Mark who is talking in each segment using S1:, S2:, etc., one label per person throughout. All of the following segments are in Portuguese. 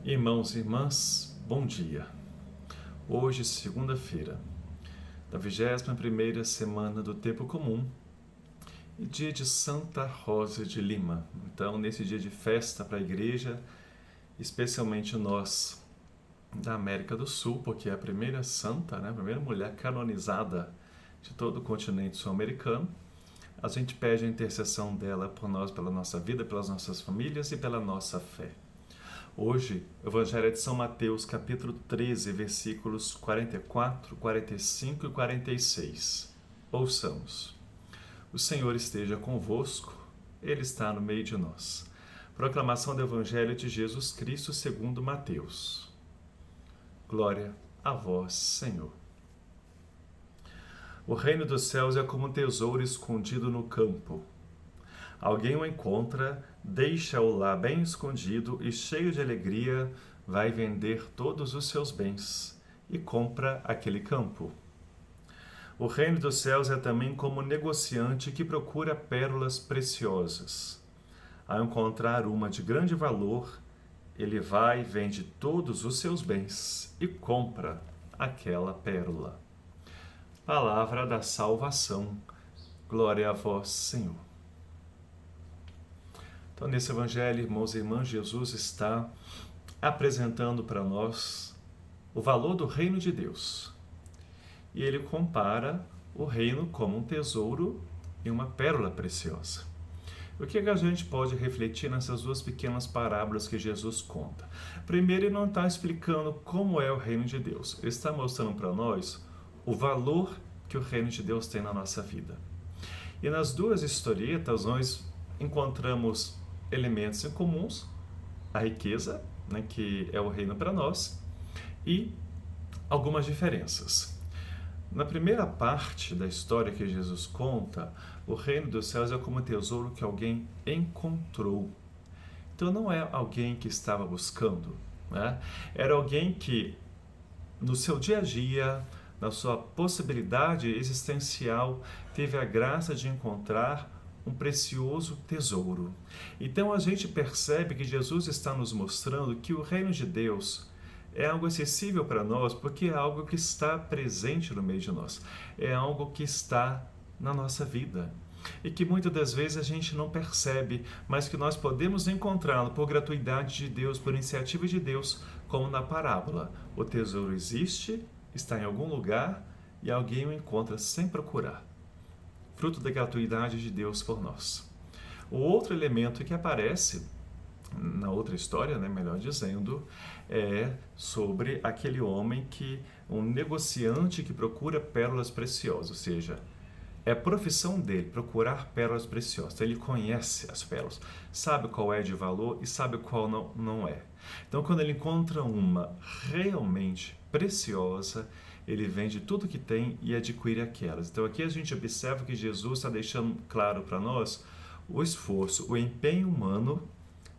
S1: Irmãos e irmãs, bom dia. Hoje, segunda-feira, da 21ª semana do Tempo Comum e dia de Santa Rosa de Lima. Então, nesse dia de festa para a igreja, especialmente nós da América do Sul, porque é a primeira santa, a primeira mulher canonizada de todo o continente sul-americano, a gente pede a intercessão dela por nós, pela nossa vida, pelas nossas famílias e pela nossa fé. Hoje, o Evangelho é de São Mateus, capítulo 13, versículos 44, 45 e 46. Ouçamos. O Senhor esteja convosco, Ele está no meio de nós. Proclamação do Evangelho de Jesus Cristo segundo Mateus. Glória a vós, Senhor. O reino dos céus é como um tesouro escondido no campo. Alguém o encontra, deixa-o lá bem escondido e, cheio de alegria, vai vender todos os seus bens e compra aquele campo. O reino dos céus é também como um negociante que procura pérolas preciosas. Ao encontrar uma de grande valor, ele vai e vende todos os seus bens e compra aquela pérola. Palavra da salvação. Glória a vós, Senhor. Então, nesse Evangelho, irmãos e irmãs, Jesus está apresentando para nós o valor do reino de Deus. E ele compara o reino como um tesouro e uma pérola preciosa. O que a gente pode refletir nessas duas pequenas parábolas que Jesus conta? Primeiro, ele não está explicando como é o reino de Deus. Ele está mostrando para nós o valor que o reino de Deus tem na nossa vida. E nas duas historietas, nós encontramos elementos em comuns, a riqueza, que é o reino para nós, e algumas diferenças. Na primeira parte da história que Jesus conta, o reino dos céus é como um tesouro que alguém encontrou. Então não é alguém que estava buscando, Era alguém que, no seu dia a dia, na sua possibilidade existencial, teve a graça de encontrar um precioso tesouro. Então a gente percebe que Jesus está nos mostrando que o reino de Deus é algo acessível para nós, porque é algo que está presente no meio de nós, é algo que está na nossa vida e que muitas das vezes a gente não percebe, mas que nós podemos encontrá-lo por gratuidade de Deus, por iniciativa de Deus, como na parábola. O tesouro existe, está em algum lugar e alguém o encontra sem procurar. Fruto da gratuidade de Deus por nós. O outro elemento que aparece na outra história, melhor dizendo, é sobre aquele homem um negociante que procura pérolas preciosas, ou seja, é a profissão dele procurar pérolas preciosas. Ele conhece as pérolas, sabe qual é de valor e sabe qual não é. Então, quando ele encontra uma realmente preciosa, ele vende tudo que tem e adquire aquelas. Então aqui a gente observa que Jesus está deixando claro para nós o esforço, o empenho humano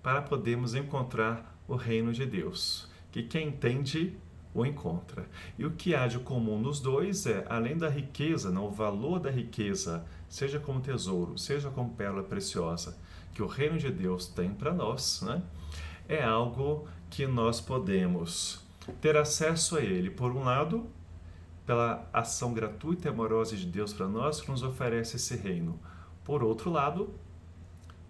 S1: para podermos encontrar o reino de Deus, que quem entende o encontra. E o que há de comum nos dois é, além da riqueza, o valor da riqueza, seja como tesouro, seja como pérola preciosa, que o reino de Deus tem para nós, é algo que nós podemos ter acesso a ele, por um lado, pela ação gratuita e amorosa de Deus para nós, que nos oferece esse reino. Por outro lado,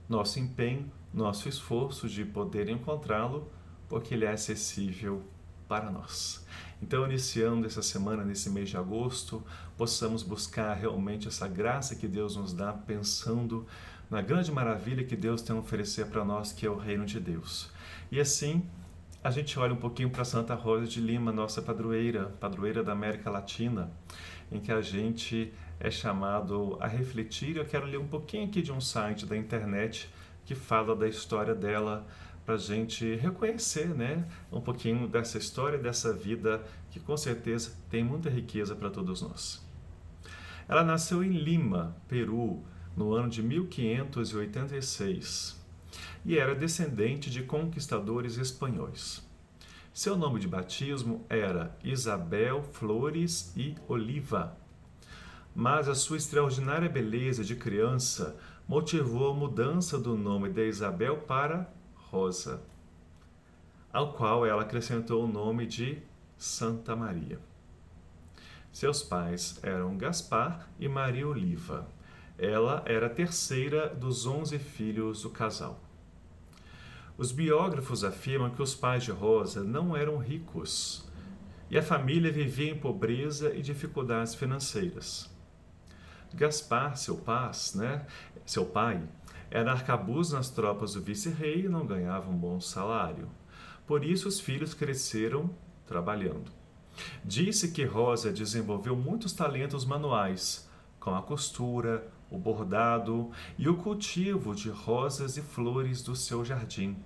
S1: nosso empenho, nosso esforço de poder encontrá-lo, porque ele é acessível para nós. Então, iniciando essa semana, nesse mês de agosto, possamos buscar realmente essa graça que Deus nos dá, pensando na grande maravilha que Deus tem a oferecer para nós, que é o reino de Deus. E assim, a gente olha um pouquinho para Santa Rosa de Lima, nossa padroeira da América Latina, em que a gente é chamado a refletir. Eu quero ler um pouquinho aqui de um site da internet que fala da história dela, para a gente reconhecer, um pouquinho dessa história, dessa vida, que com certeza tem muita riqueza para todos nós. Ela nasceu em Lima, Peru, no ano de 1586. E era descendente de conquistadores espanhóis. Seu nome de batismo era Isabel Flores e Oliva, mas a sua extraordinária beleza de criança motivou a mudança do nome de Isabel para Rosa. ao qual ela acrescentou o nome de Santa Maria. Seus pais eram Gaspar e Maria Oliva. Ela era a terceira dos 11 filhos do casal. Os biógrafos afirmam que os pais de Rosa não eram ricos e a família vivia em pobreza e dificuldades financeiras. Gaspar, seu pai, era arcabuz nas tropas do vice-rei e não ganhava um bom salário. Por isso, os filhos cresceram trabalhando. Disse que Rosa desenvolveu muitos talentos manuais, como a costura, o bordado e o cultivo de rosas e flores do seu jardim,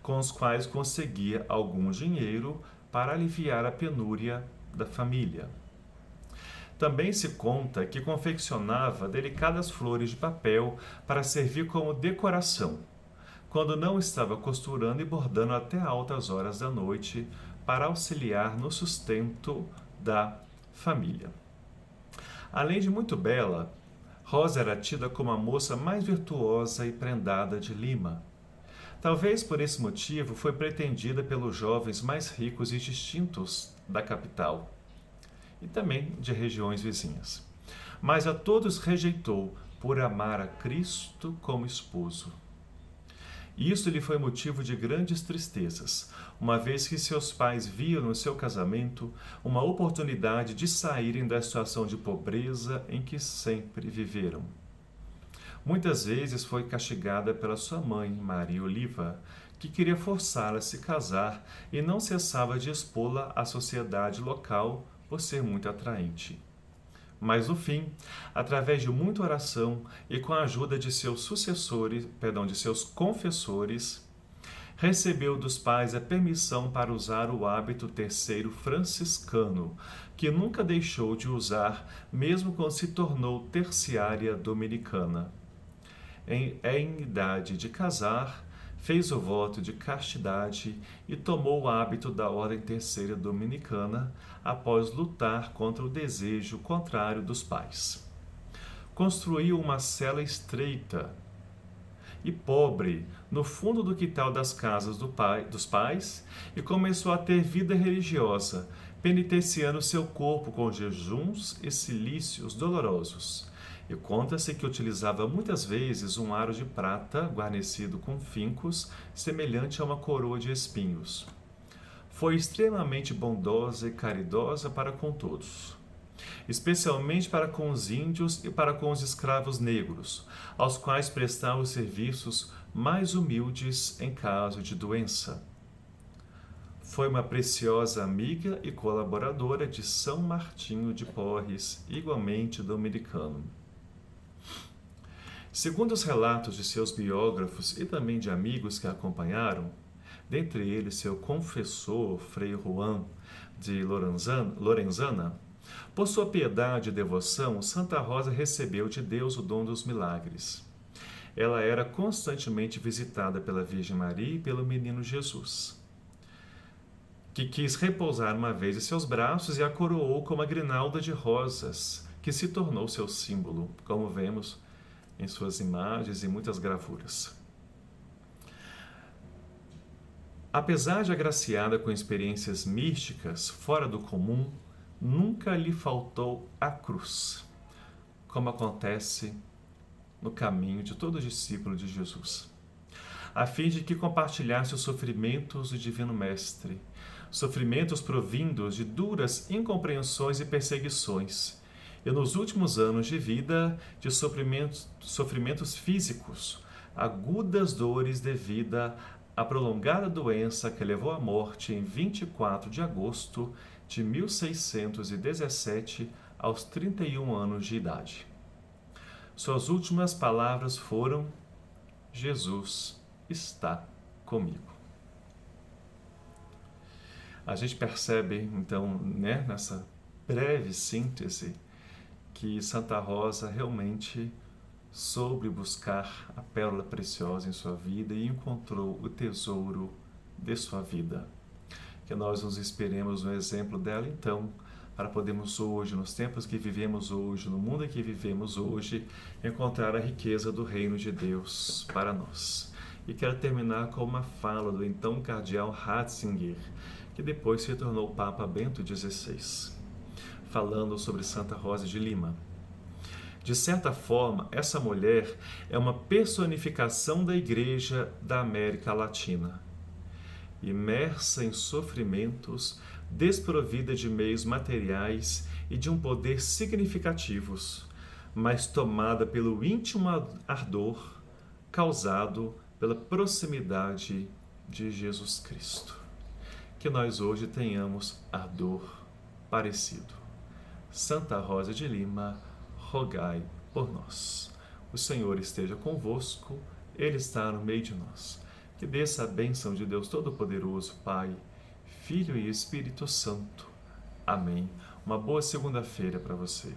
S1: com os quais conseguia algum dinheiro para aliviar a penúria da família. Também se conta que confeccionava delicadas flores de papel para servir como decoração, quando não estava costurando e bordando até altas horas da noite para auxiliar no sustento da família. Além de muito bela, Rosa era tida como a moça mais virtuosa e prendada de Lima. Talvez por esse motivo foi pretendida pelos jovens mais ricos e distintos da capital e também de regiões vizinhas. Mas a todos rejeitou por amar a Cristo como esposo. Isso lhe foi motivo de grandes tristezas, uma vez que seus pais viam no seu casamento uma oportunidade de saírem da situação de pobreza em que sempre viveram. Muitas vezes foi castigada pela sua mãe, Maria Oliva, que queria forçá-la a se casar e não cessava de expô-la à sociedade local por ser muito atraente. Mas no fim, através de muita oração e com a ajuda de seus confessores, recebeu dos pais a permissão para usar o hábito terceiro franciscano, que nunca deixou de usar, mesmo quando se tornou terciária dominicana. Em idade de casar, fez o voto de castidade e tomou o hábito da Ordem Terceira Dominicana após lutar contra o desejo contrário dos pais. Construiu uma cela estreita e pobre no fundo do quintal das casas dos pais e começou a ter vida religiosa, penitenciando seu corpo com jejuns e cilícios dolorosos. E conta-se que utilizava muitas vezes um aro de prata guarnecido com fincos, semelhante a uma coroa de espinhos. Foi extremamente bondosa e caridosa para com todos, especialmente para com os índios e para com os escravos negros, aos quais prestava os serviços mais humildes em caso de doença. Foi uma preciosa amiga e colaboradora de São Martinho de Porres, igualmente dominicano. Segundo os relatos de seus biógrafos e também de amigos que a acompanharam, dentre eles seu confessor, Frei Juan de Lorenzana, por sua piedade e devoção, Santa Rosa recebeu de Deus o dom dos milagres. Ela era constantemente visitada pela Virgem Maria e pelo menino Jesus, que quis repousar uma vez em seus braços e a coroou com uma grinalda de rosas, que se tornou seu símbolo, como vemos em suas imagens e muitas gravuras. Apesar de agraciada com experiências místicas fora do comum, nunca lhe faltou a cruz, como acontece no caminho de todo discípulo de Jesus, a fim de que compartilhasse os sofrimentos do Divino Mestre, sofrimentos provindos de duras incompreensões e perseguições, e nos últimos anos de vida, de sofrimentos físicos, agudas dores devido à prolongada doença que levou à morte em 24 de agosto de 1617, aos 31 anos de idade. Suas últimas palavras foram: Jesus está comigo. A gente percebe, então, nessa breve síntese, que Santa Rosa realmente soube buscar a pérola preciosa em sua vida e encontrou o tesouro de sua vida. Que nós nos inspiremos no exemplo dela, então, para podermos hoje, nos tempos que vivemos hoje, no mundo em que vivemos hoje, encontrar a riqueza do reino de Deus para nós. E quero terminar com uma fala do então cardeal Ratzinger, que depois se tornou Papa Bento XVI, falando sobre Santa Rosa de Lima. De certa forma, essa mulher é uma personificação da Igreja da América Latina. Imersa em sofrimentos, desprovida de meios materiais e de um poder significativos, mas tomada pelo íntimo ardor causado pela proximidade de Jesus Cristo. Que nós hoje tenhamos ardor parecido. Santa Rosa de Lima, rogai por nós. O Senhor esteja convosco, Ele está no meio de nós. Que desça a bênção de Deus Todo-Poderoso, Pai, Filho e Espírito Santo. Amém. Uma boa segunda-feira para você.